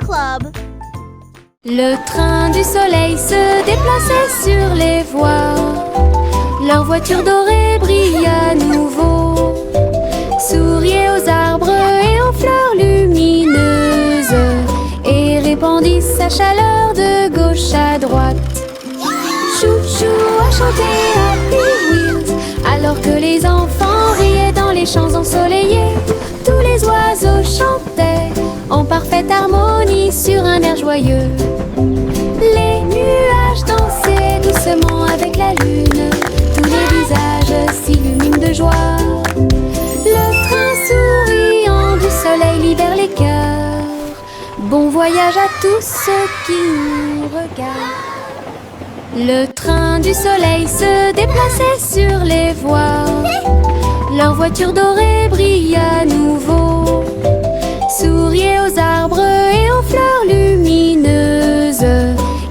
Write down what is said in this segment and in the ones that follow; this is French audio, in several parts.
Club. Le train du soleil se déplaçait sur les voies. Leur voiture dorée brille à nouveau, souriait aux arbres et aux fleurs lumineuses et répandit sa chaleur de gauche à droite. Chou-chou a chanté Happy Wheels alors que les enfants riaient dans les champs ensoleillés. Tous les oiseaux chantaient en parfaite harmonie sur un air joyeux. Les nuages dansaient doucement avec la lune. Tous les visages s'illuminent de joie. Le train souriant du soleil libère les cœurs. Bon voyage à tous ceux qui nous regardent. Le train du soleil se déplaçait sur les voies. Leur voiture dorée brille à nouveau, souriait aux arbres et aux fleurs lumineuses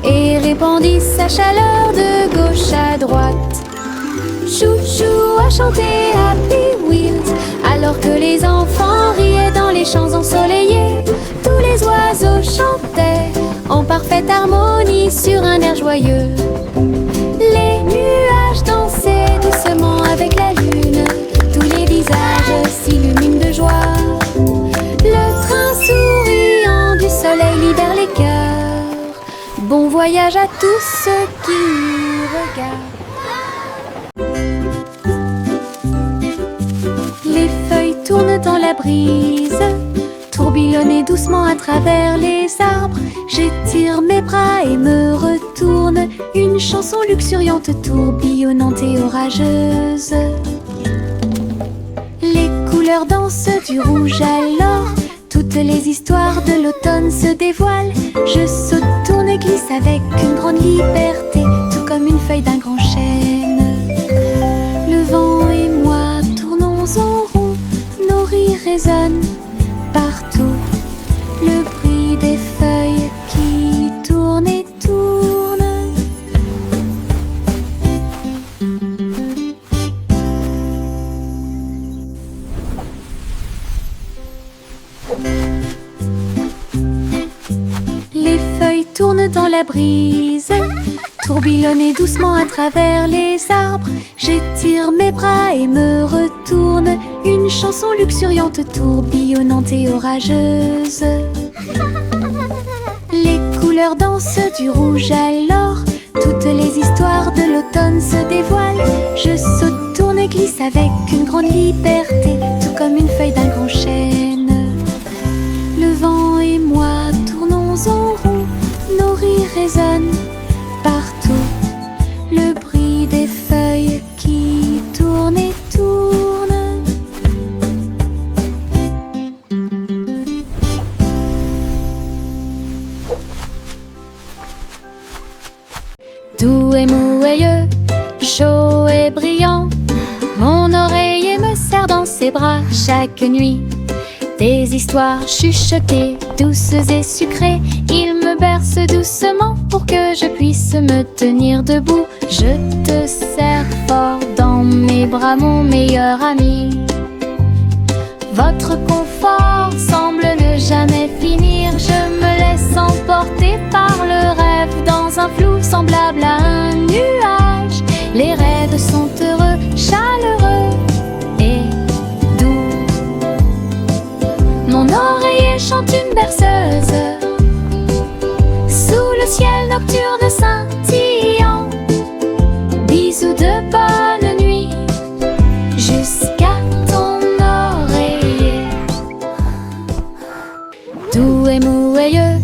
et répandit sa chaleur de gauche à droite. Chou-chou a chanté Happy Wheels alors que les enfants riaient dans les champs ensoleillés. Tous les oiseaux chantaient en parfaite harmonie sur un air joyeux. Les nuages dansaient doucement avec la lune. Tous les visages s'illuminent de joie. Le train souriant du soleil libère les cœurs. Bon voyage à tous ceux qui nous regardent. Les feuilles tournent dans la brise, tourbillonnent doucement à travers les arbres. J'étire mes bras et me retourne, une chanson luxuriante, tourbillonnante et orageuse. Les couleurs dansent du rouge à l'or, toutes les histoires de l'automne se dévoilent. Je saute, tourne et glisse avec une grande liberté, tout comme une feuille d'un grand chêne. Le vent et moi tournons en rond, nos rires résonnent partout. Le bruit des feuilles qui tournent et tournent. Les feuilles tournent dans la brise, tourbillonnent doucement à travers les arbres. J'étire mes bras et me retourne, une chanson luxuriante, tourbillonnante et orageuse. Les couleurs dansent du rouge à l'or, toutes les histoires de l'automne se dévoilent. Je saute, tourne et glisse avec une grande liberté, tout comme une feuille d'un grand chêne. Le vent et moi tournons en rond, nos rires résonnent partout. Le bruit des feuilles qui tournent et tournent. Doux et mouilleux, chaud et brillant, mon oreiller me serre dans ses bras chaque nuit. Des histoires chuchotées, douces et sucrées, il me berce doucement pour que je puisse me tenir debout. Je te serre fort dans mes bras, mon meilleur ami. Votre confort semble ne jamais finir. Je me laisse emporter par le rêve dans un flou semblable à un nuage. Les rêves sont heureux, chaleureux et doux. Mon oreiller chante une berceuse sous le ciel nocturne scintillant. Bisous de bonne nuit jusqu'à ton oreiller. Doux et mouilleux,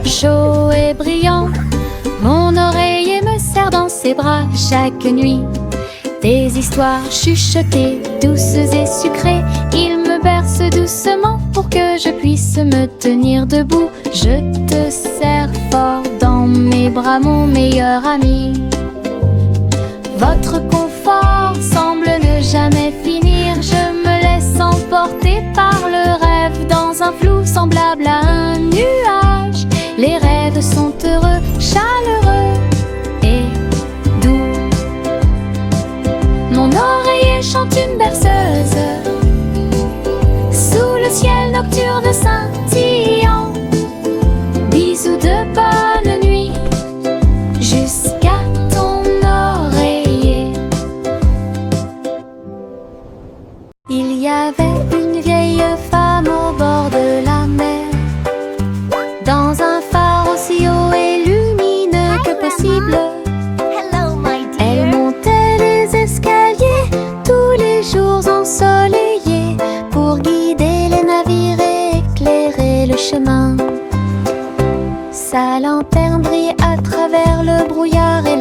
chaud et brillant, mon oreiller me serre dans ses bras chaque nuit. Des histoires chuchotées, douces et sucrées, il me berce doucement pour que je puisse me tenir debout. Je te serre fort dans mes bras, mon meilleur ami. Votre confort semble ne jamais finir. Je me laisse emporter par le rêve dans un flou semblable à un nuage. Les rêves sont heureux, chaleureux et doux. Mon oreiller chante une berceuse sous le ciel nocturne scintillant.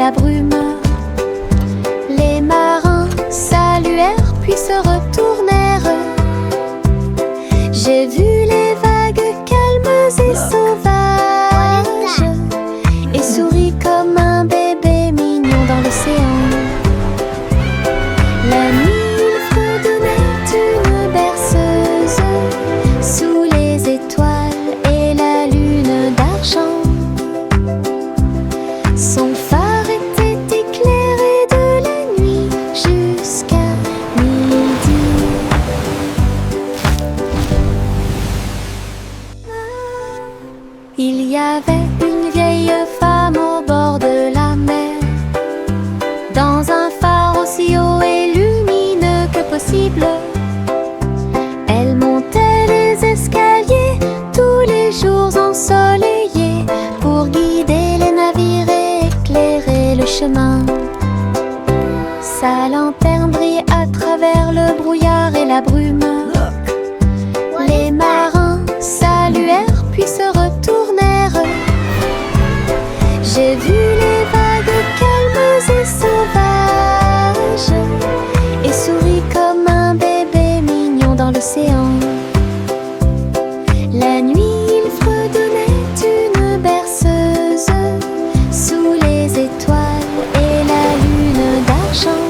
la brume. Les marins saluèrent puis se retournèrent. J'ai vu les vagues calmes et sauvages et souris comme un bébé mignon dans l'océan. La nuit, il fredonnait une berceuse sous les étoiles et la lune d'argent. Son phare était éclairé de la nuit jusqu'à midi. Il y avait une vieille femme au bord de la mer, dans un phare aussi haut et lumineux que possible. Elle montait les escaliers tous les jours ensoleillés pour guider les navires et éclairer le chemin. Sa lanterne brillait à travers le brouillard et la brume. Les marins saluèrent puis se retournèrent. J'ai vu les vagues calmes et sauvages et souris comme un bébé mignon dans l'océan. La nuit, il fredonnait une berceuse sous les étoiles et la lune d'argent.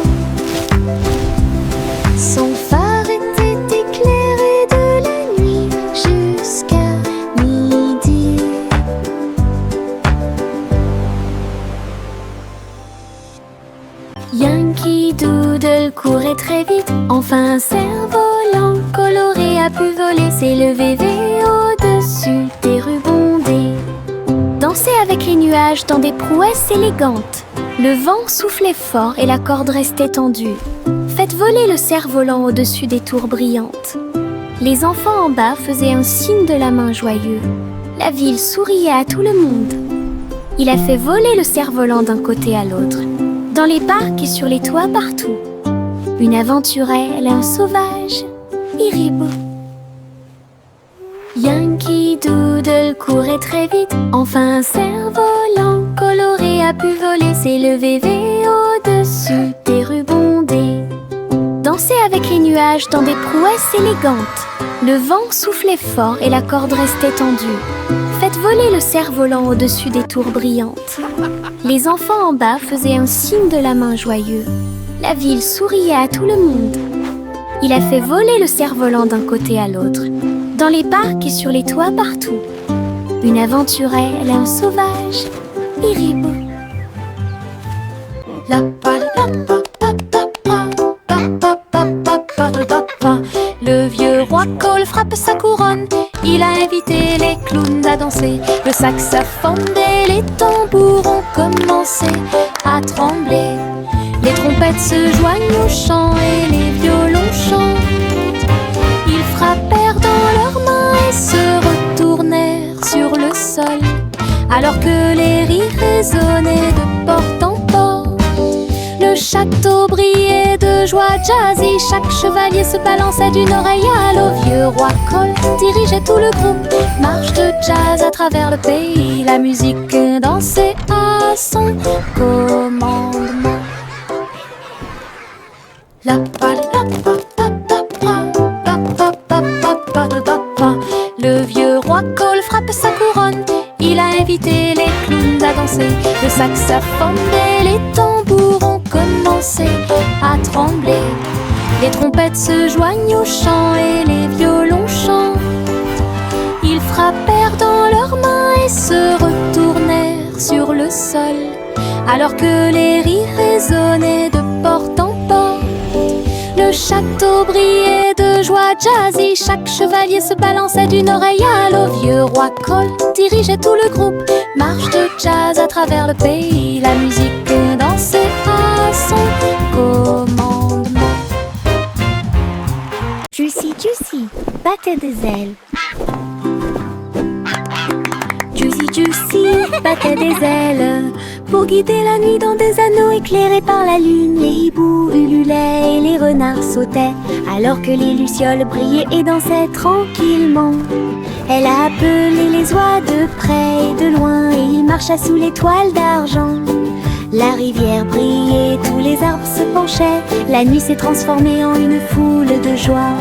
Son phare était éclairé de la nuit jusqu'à midi. Yankee Doodle courait très vite. Enfin un cerf-volant coloré a pu voler, s'élever au-dessus des rubondés, danser avec les nuages dans des prouesses élégantes. Le vent soufflait fort et la corde restait tendue. Faites voler le cerf-volant au-dessus des tours brillantes. Les enfants en bas faisaient un signe de la main joyeux. La ville souriait à tout le monde. Il a fait voler le cerf-volant d'un côté à l'autre, dans les parcs et sur les toits partout. Une aventurelle, un sauvage, Iribou. Yankee Doodle courait très vite. Enfin un cerf-volant coloré a pu voler, s'élever au-dessus des rubondés, danser avec les nuages dans des prouesses élégantes. Le vent soufflait fort et la corde restait tendue. Faites voler le cerf-volant au-dessus des tours brillantes. Les enfants en bas faisaient un signe de la main joyeux. La ville souriait à tout le monde. Il a fait voler le cerf-volant d'un côté à l'autre, dans les parcs et sur les toits partout. Une aventurelle, un sauvage, Iribou. Le vieux roi Cole frappe sa couronne. Il a invité les clowns à danser. Le saxophone et les tambours ont commencé à trembler. Les trompettes se joignent au chant et les violons chantent. Ils frappèrent dans leurs mains et se retournèrent sur le sol, alors que les rires résonnaient de porte en porte. Le château brillait de joie jazzy. Chaque chevalier se balançait d'une oreille à l'autre. Vieux roi Cole dirigeait tout le groupe. Marche de jazz à travers le pays. La musique dansait à son commandement. Le vieux roi Cole frappe sa couronne. Il a invité les clowns à danser. Le saxophone et les tambours ont commencé à trembler. Les trompettes se joignent au chant et les violons chantent. Ils frappèrent dans leurs mains et se retournèrent sur le sol, alors que les rires résonnaient de porte en porte. Le château brillait de joie jazzy. Chaque chevalier se balançait d'une oreille à l'autre. Vieux roi Cole dirigeait tout le groupe. Marche de jazz à travers le pays. La musique dansait à son commandement. Juicy Juicy battait des ailes. Juicy Juicy battait des ailes pour guider la nuit dans des anneaux éclairés par la lune. Les hiboux ululaient et les renards sautaient, alors que les lucioles brillaient et dansaient tranquillement. Elle a appelé les oies de près et de loin, et ils marchaient sous l'étoile d'argent. La rivière brillait, tous les arbres se penchaient. La nuit s'est transformée en une foule de joie.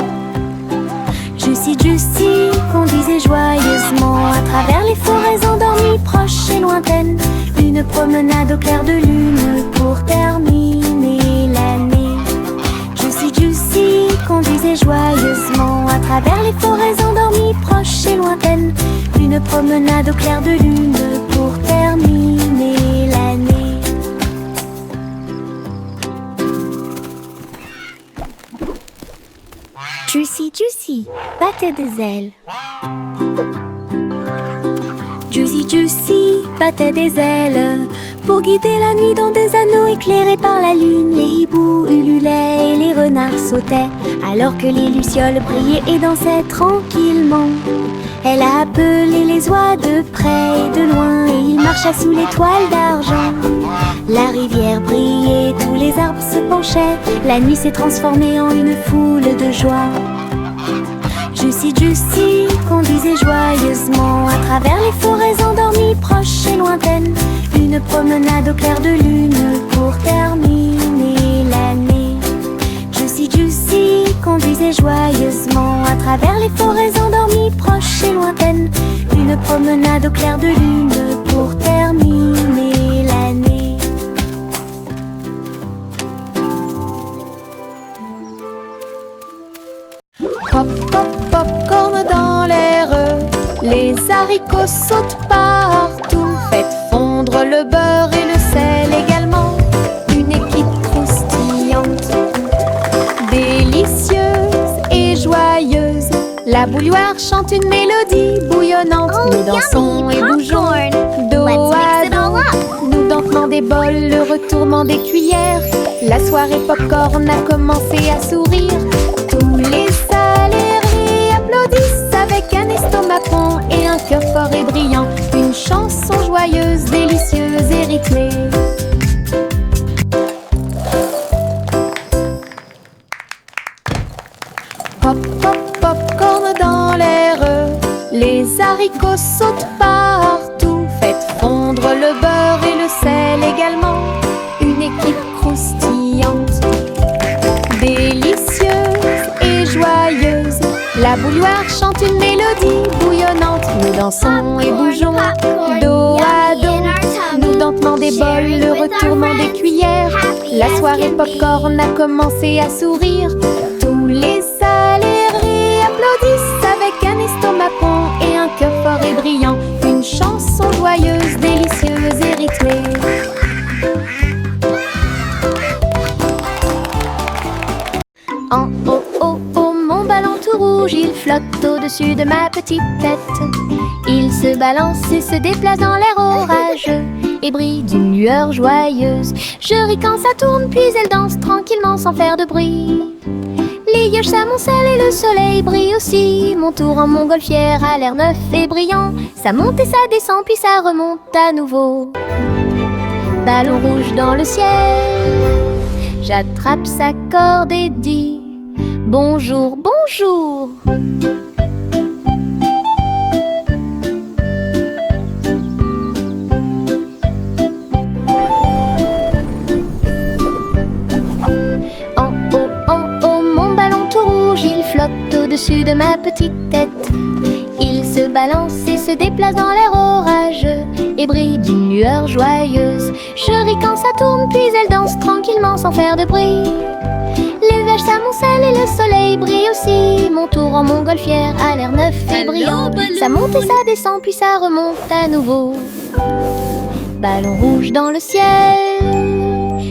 Juicy Juicy conduisait joyeusement à travers les forêts endormies, proches et lointaines. Une promenade au clair de lune pour terminer l'année. Juicy Juicy conduisait joyeusement à travers les forêts endormies, proches et lointaines. Une promenade au clair de lune pour terminer l'année. Juicy Juicy battait des ailes. Juicy Juicy battait des ailes pour guider la nuit dans des anneaux éclairés par la lune. Les hiboux ululaient et les renards sautaient alors que les lucioles brillaient et dansaient tranquillement. Elle a appelé les oies de près et de loin et il marcha sous l'étoile d'argent. La rivière brillait, tous les arbres se penchaient. La nuit s'est transformée en une foule de joie. Juicy Juicy conduisait joyeusement à travers les forêts endormies, proches et lointaines. Une promenade au clair de lune pour terminer l'année. Juicy Juicy conduisait joyeusement à travers les forêts endormies, proches et lointaines. Une promenade au clair de lune pour terminer l'année. Pop, pop, popcorn dans l'air, les haricots sautent partout. Faites fondre le beurre et le sel également. Une équipe croustillante, délicieuse et joyeuse. La bouilloire chante une mélodie bouillonnante. Nous dansons et bougeons dos à dos. Nous dentement des bols, le retournement des cuillères. La soirée popcorn a commencé à sourire. Tous les salariés applaudissent avec un estomac rond et un cœur fort et brillant. Une chanson joyeuse, délicieuse et rythmée. Pop, pop, popcorn dans l'air, les haricots sautent partout. Faites fondre le beurre et le sel également. Une équipe croustillante, délicieuse et joyeuse. La bouilloire chante une mélodie bouillonnante. Nous dansons et bougeons dos à dos. Nous dentement des bols, le retournement des cuillères. La soirée popcorn a commencé à sourire. Tous les salariés applaudissent avec un estomac rond et un cœur fort et brillant. Une chanson joyeuse, délicieuse et rythmée. En haut, haut, haut, mon ballon tout rouge, il flotte au-dessus de ma petite tête. Il se balance et se déplace dans l'air orageux et brille d'une lueur joyeuse. Je ris quand ça tourne, puis elle danse tranquillement sans faire de bruit. Les nuages s'amoncellent et le soleil brille aussi. Mon tour en montgolfière a l'air neuf et brillant. Ça monte et ça descend, puis ça remonte à nouveau. Ballon rouge dans le ciel, j'attrape sa corde et dis bonjour, bonjour. En haut, mon ballon tout rouge, il flotte au-dessus de ma petite tête. Il se balance et se déplace dans l'air orageux et brille d'une lueur joyeuse. Je ris quand ça tourne, puis elle danse tranquillement sans faire de bruit. Les nuages s'amoncellent et le soleil brille aussi. Mon tour en montgolfière a l'air neuf et brillant. Ça monte et ça descend, puis ça remonte à nouveau. Ballon rouge dans le ciel,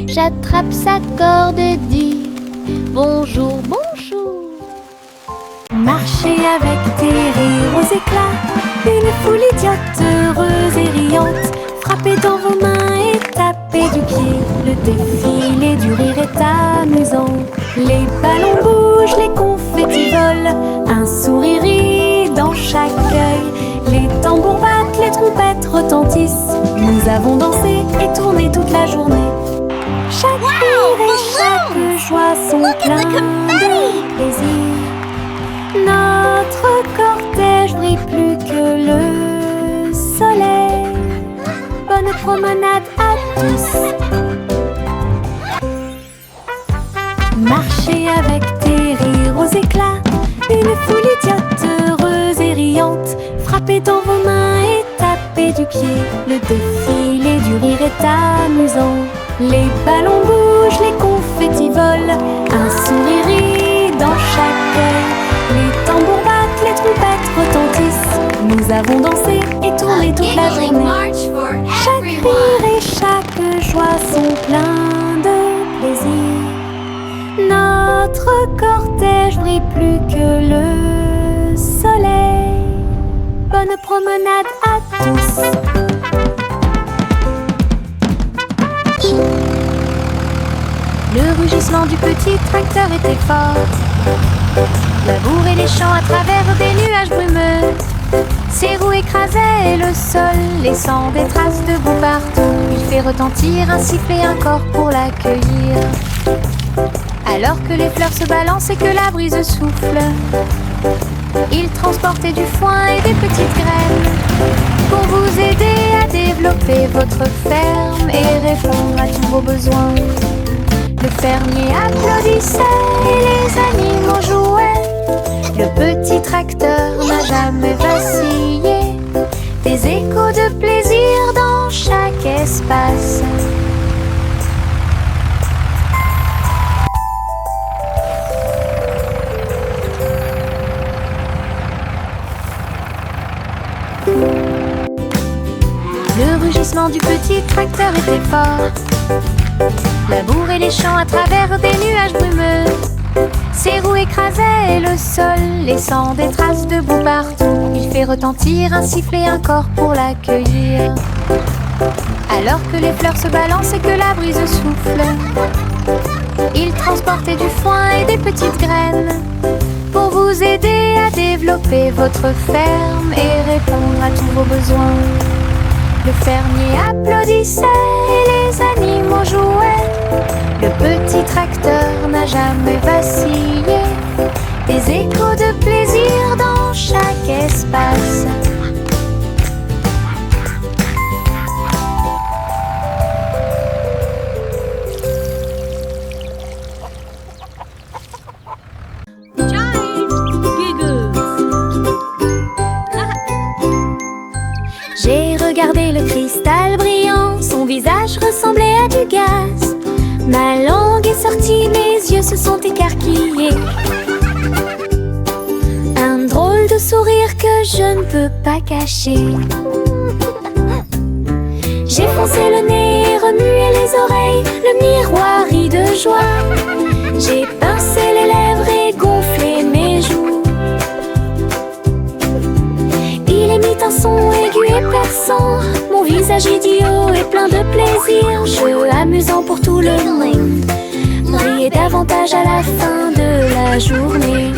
j'attrape sa corde et dis bonjour, bonjour. Marchez avec des rires aux éclats, une foule idiote, heureuse et riante. Frappez dans vos mains et tapez du pied, le défilé du rire est amusant. Les ballons bougent, les confettis volent, un sourire rit dans chaque œil. Les tambours battent, les trompettes retentissent. Nous avons dansé et tourné toute la journée. Chaque rire et chaque joie sont pleins de plaisir. Notre cortège brille plus que le soleil. Bonne promenade à tous. Marchez avec des rires aux éclats, une foule idiote, heureuse et riante. Frappez dans vos mains et tapez du pied, le défilé du rire est amusant. Les ballons bougent, les confettis volent, un sourire rit dans chaque œil. Les tambours battent, les trompettes retentissent, nous avons dansé et tourné toute la journée. Chaque rire et chaque joie sont pleins de plaisir. Notre cortège brille plus que le soleil. Bonne promenade à tous. Le rugissement du petit tracteur était fort, labourer les champs à travers des nuages brumeux. Ses roues écrasaient le sol, laissant des traces de boue partout. Il fait retentir un sifflet, un corps pour l'accueillir. Alors que les fleurs se balancent et que la brise souffle, il transportait du foin et des petites graines pour vous aider à développer votre ferme et répondre à tous vos besoins. Le fermier applaudissait et les animaux jouaient. Le petit tracteur n'a jamais vacillé. Des échos de plaisir dans chaque espace. Le rugissement du petit tracteur était fort, labourer les champs à travers des nuages brumeux. Ses roues écrasaient le sol, laissant des traces de boue partout. Il fait retentir un sifflet, un corps pour l'accueillir. Alors que les fleurs se balancent et que la brise souffle, il transportait du foin et des petites graines pour vous aider à développer votre ferme et répondre à tous vos besoins. Le fermier applaudissait et les animaux jouaient. Le petit tracteur n'a jamais vacillé. Des échos de plaisir dans chaque espace. J'ai regardé le cristal brillant, son visage ressemblait à du gaz. Ma langue est sortie, mes yeux se sont écarquillés. Un drôle de sourire que je ne peux pas cacher. J'ai foncé le nez et remué les oreilles, le miroir rit de joie. J'ai pincé les lèvres et gonflé mes joues. Il émit un son aigu et perçant, mon visage idiot est plein de plaisir. Jeu amusant pour tout le monde, riez davantage à la fin de la journée.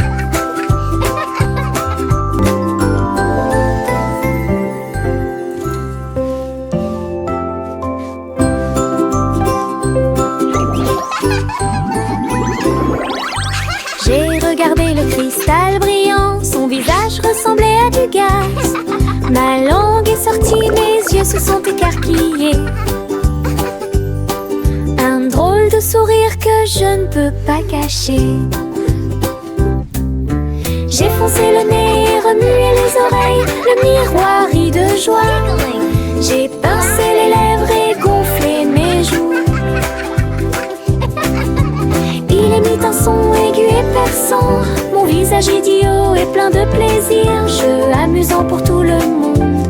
J'ai regardé le cristal brillant, son visage ressemblait à du gaz. Ma langue est sortie, mes yeux se sont écarquillés. Un drôle de sourire que je ne peux pas cacher. J'ai foncé le nez et remué les oreilles, le miroir rit de joie. J'ai pincé les lèvres et gonflé mes joues. Il émit un son aigu et perçant, mon visage idiot est plein de plaisir. Jeu amusant pour tout le monde,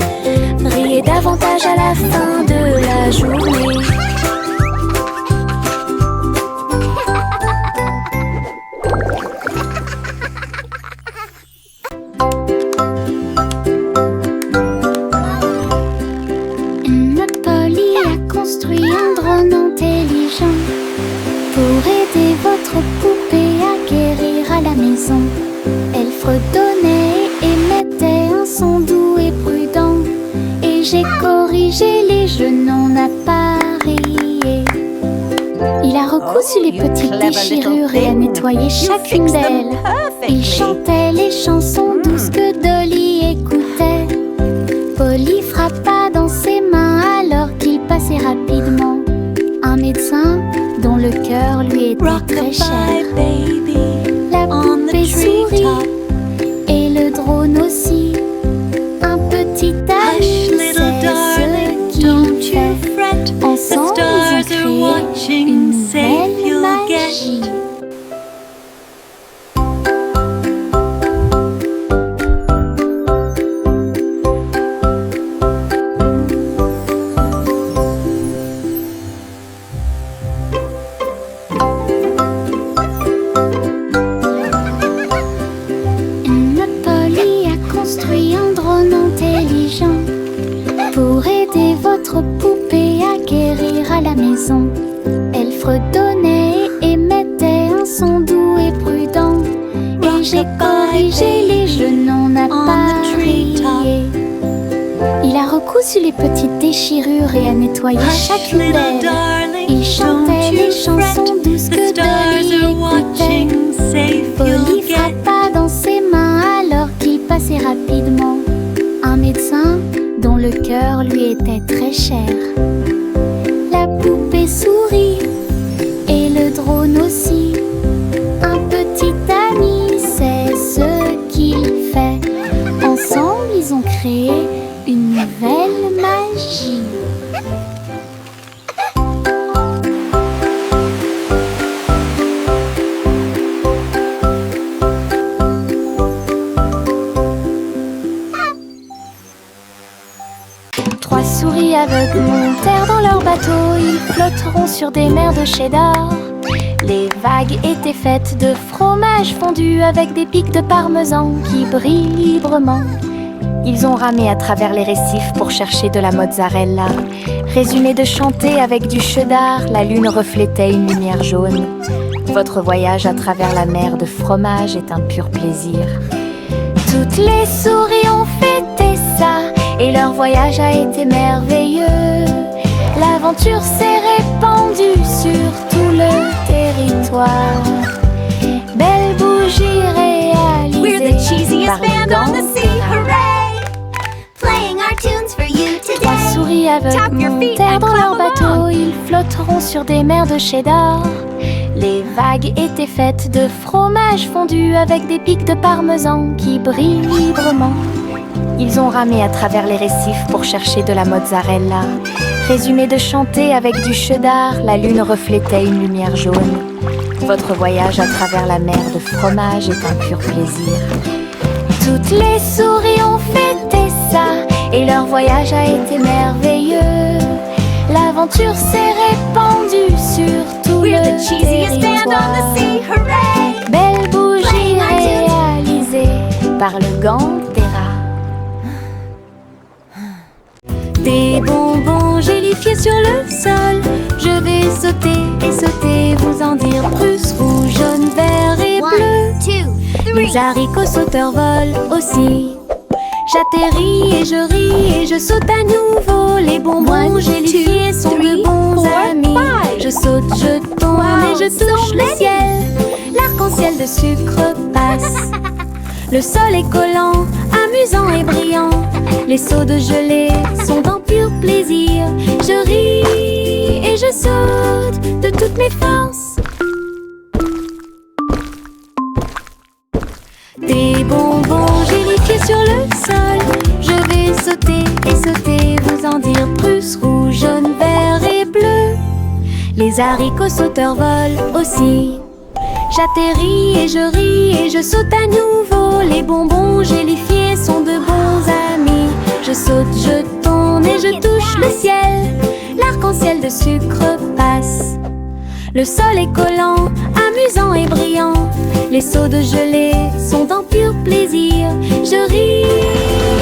riez davantage à la fin de la journée. Polly a construit un drone intelligent pour aider votre poupée à guérir à la maison. Elle fredonnait et émettait un son doux et prudent, et j'ai corrigé les jeux non appareillés. Il a recousu les petites déchirures et a nettoyé chacune d'elles. Il chantait les chansons douces que Dolly écoutait. Polly frappa dans ses mains alors qu'il passait rapidement. construit un drone intelligent pour aider votre poupée à guérir à la maison. Elle fredonnait et émettait un son doux et prudent. Et j'ai corrigé les genoux, on n'a pas crié. Il a recousu les petites déchirures et a nettoyé chacune d'elles. Il chantait les chansons douces que Dolly écoutait. Polly frappa dans ses mains alors qu'il passait rapidement. Un médecin dont le cœur lui était très cher. La poupée sourit et le drone aussi. Un petit ami, c'est ce qu'il fait. Ensemble, ils ont créé une nouvelle magie. Trois souris aveugles montèrent dans leur bateau. Ils flotteront sur des mers de cheddar. Les vagues étaient faites de fromage fondu avec des pics de parmesan qui brillent librement. Ils ont ramé à travers les récifs pour chercher de la mozzarella. Résumé de chanter avec du cheddar, la lune reflétait une lumière jaune. Votre voyage à travers la mer de fromage est un pur plaisir. Toutes les souris ont fêté ça et leur voyage a été merveilleux. L'aventure s'est répandue sur tout le territoire. Belle bougie réalisée par le Gantera. Trois souris aveugles montèrent dans leur bateau. Ils flotteront sur des mers de cheddar. Les vagues étaient faites de fromage fondu avec des pics de parmesan qui brillent librement. Ils ont ramé à travers les récifs pour chercher de la mozzarella. Résumé de chanter avec du cheddar, la lune reflétait une lumière jaune. Votre voyage à travers la mer de fromage est un pur plaisir. Toutes les souris ont fêté ça et leur voyage a été merveilleux. L'aventure s'est répandue sur tout le territoire. Belle bougie réalisée par le Gantera. Des bonbons gélifiés sur le sol. Je vais sauter et sauter, vous en dire plus. Rouge, jaune, vert et bleu. Les haricots sauteurs volent aussi. J'atterris et je ris et je saute à nouveau. Les bonbons gélifiés sont de bons amis. Je saute, je tombe et je touche le ciel. L'arc-en-ciel de sucre passe. Le sol est collant, amusant et brillant. Les seaux de gelée sont en pur plaisir. Je ris et je saute de toutes mes forces. Des bonbons gélifiés sur le sol. Je vais sauter et sauter, vous en dire plus. Rouge, jaune, vert et bleu. Les haricots sauteurs volent aussi. J'atterris et je ris et je saute à nouveau. Les bonbons gélifiés sont de bons amis. Je saute, je tourne et je touche le ciel. L'arc-en-ciel de sucre passe. Le sol est collant, amusant et brillant. Les seaux de gelée sont en pur plaisir. Je ris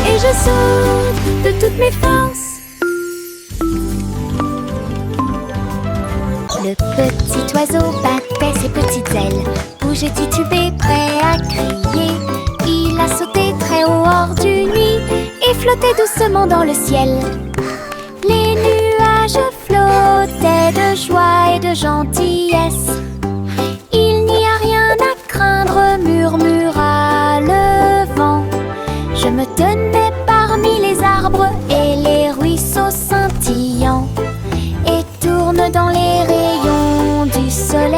et je saute de toutes mes forces. Le petit oiseau battait ses petites ailes, bougeait, titubé, prêt à crier. Il a sauté très haut hors du nid et flottait doucement dans le ciel. Les nuages flottaient de joie et de gentillesse. Il n'y a rien à craindre, murmura le vent. Je me tenais parmi les arbres et les ruisseaux scintillants et tourne dans les rayons du soleil.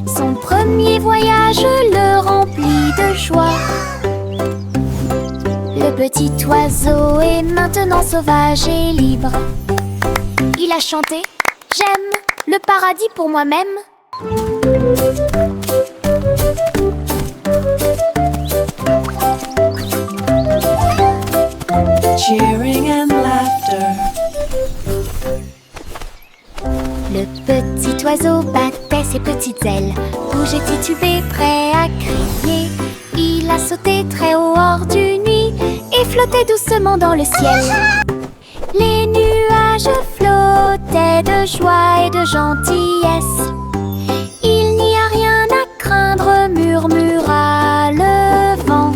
Son premier voyage le remplit de joie. Le petit oiseau est maintenant sauvage et libre. Il a chanté « J'aime le paradis pour moi-même ». Cheering and laughter. Le petit oiseau battait ses petites ailes, bougeait, titubé, prêt à crier. Il a sauter très haut hors du nuit et flotter doucement dans le ciel. Les nuages flottaient de joie et de gentillesse. Il n'y a rien à craindre, murmura le vent.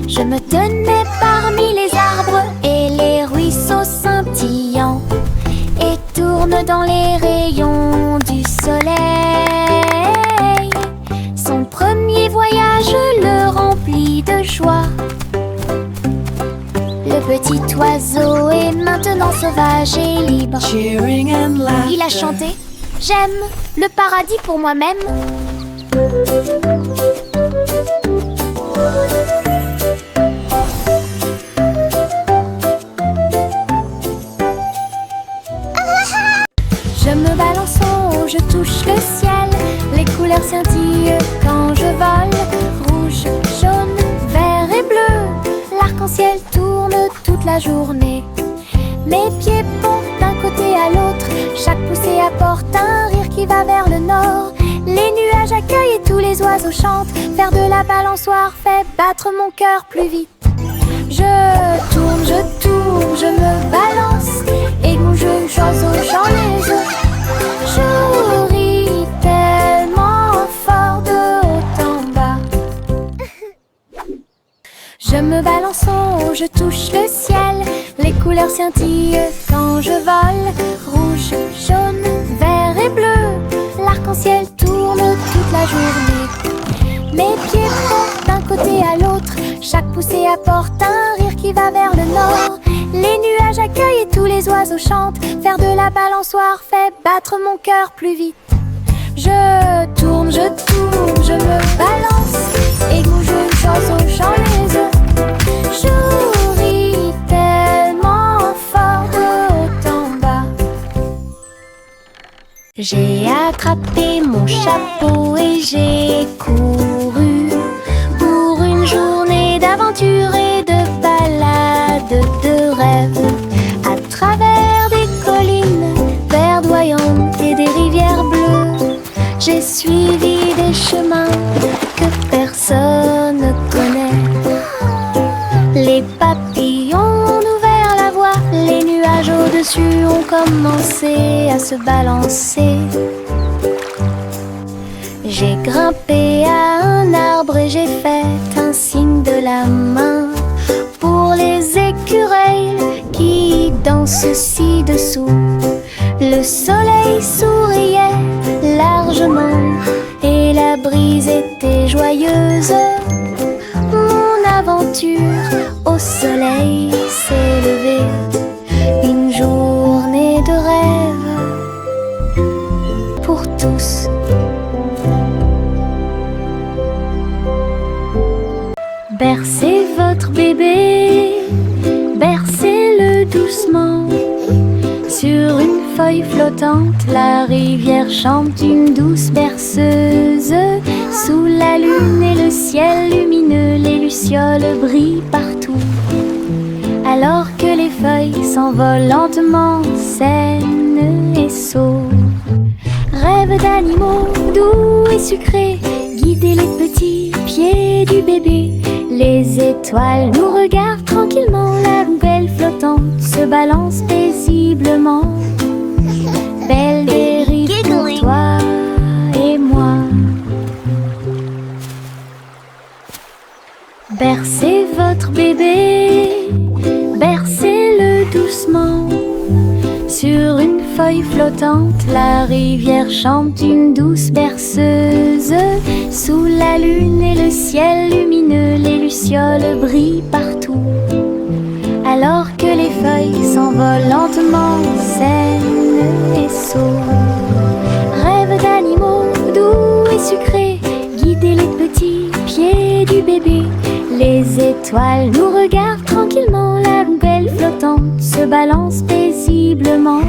Je me tenais parmi les arbres et les ruisseaux scintillants et tourne dans les rayons du soleil. Son premier voyage le remplit de joie. Le petit oiseau est maintenant sauvage et libre. Cheering and laughter. Il a chanté « J'aime le paradis pour moi-même ». Je me balance en haut, je touche le ciel. Les couleurs scintillent quand je vole. Rouge, jaune, vert et bleu. L'arc-en-ciel tourne toute la journée. Mes pieds pompent d'un côté à l'autre. Chaque poussée apporte un rire qui va vers le nord. Les nuages accueillent et tous les oiseaux chantent. Faire de la balançoire fait battre mon cœur plus vite. Je tourne, je me balance. Et mon jeune oiseau, j'en les œufs. Je ris tellement fort de haut en bas. Je me balance en haut, je touche le ciel. Les couleurs scintillent quand je vole. Rouge, jaune, vert et bleu. L'arc-en-ciel tourne toute la journée. Mes pieds pompent d'un côté à l'autre. Chaque poussée apporte un rire qui va vers le nord. Les nuages accueillent et tous les oiseaux chantent. Faire de la balançoire fait battre mon cœur plus vite. Je tourne, je me balance. Et mon jeune oiseau, j'en les œufs. Je ris tellement fort de haut en bas. J'ai attrapé mon chapeau et j'ai couru pour une journée d'aventure et de balade de rêve. À travers des collines verdoyantes et des rivières bleues, j'ai suivi des chemins que personne ne connaît. Les papillons ont ouvert la voie, les nuages au-dessus ont commencé à se balancer. J'ai grimpé à un arbre et j'ai fait un signe de la main pour les écureuils qui dansent ci-dessous. Le soleil souriait largement et la brise était joyeuse. Mon aventure au soleil s'est levée, une journée de rêve pour tous. Bercez votre bébé, bercez-le doucement. Sur une feuille flottante, la rivière chante une douce berceuse. Sous la lune et le ciel lumineux, les lucioles brillent partout. Alors que les feuilles s'envolent lentement, saines et sauves. Rêve d'animaux doux et sucrés, guidez les petits pieds du bébé. Les étoiles nous regardent tranquillement, la poubelle flottante se balance paisiblement. Belle dérive pour toi et moi. Bercez votre bébé, bercez-le doucement. Sur une feuille flottante, la rivière chante une douce berceuse. Sous la lune et le ciel lumineux, les lucioles brillent partout. Alors que les feuilles s'envolent lentement, saines et sauves. Rêve d'animaux doux et sucrés, guidez les petits pieds du bébé. Les étoiles nous regardent tranquillement, la poubelle flottante se balance paisiblement.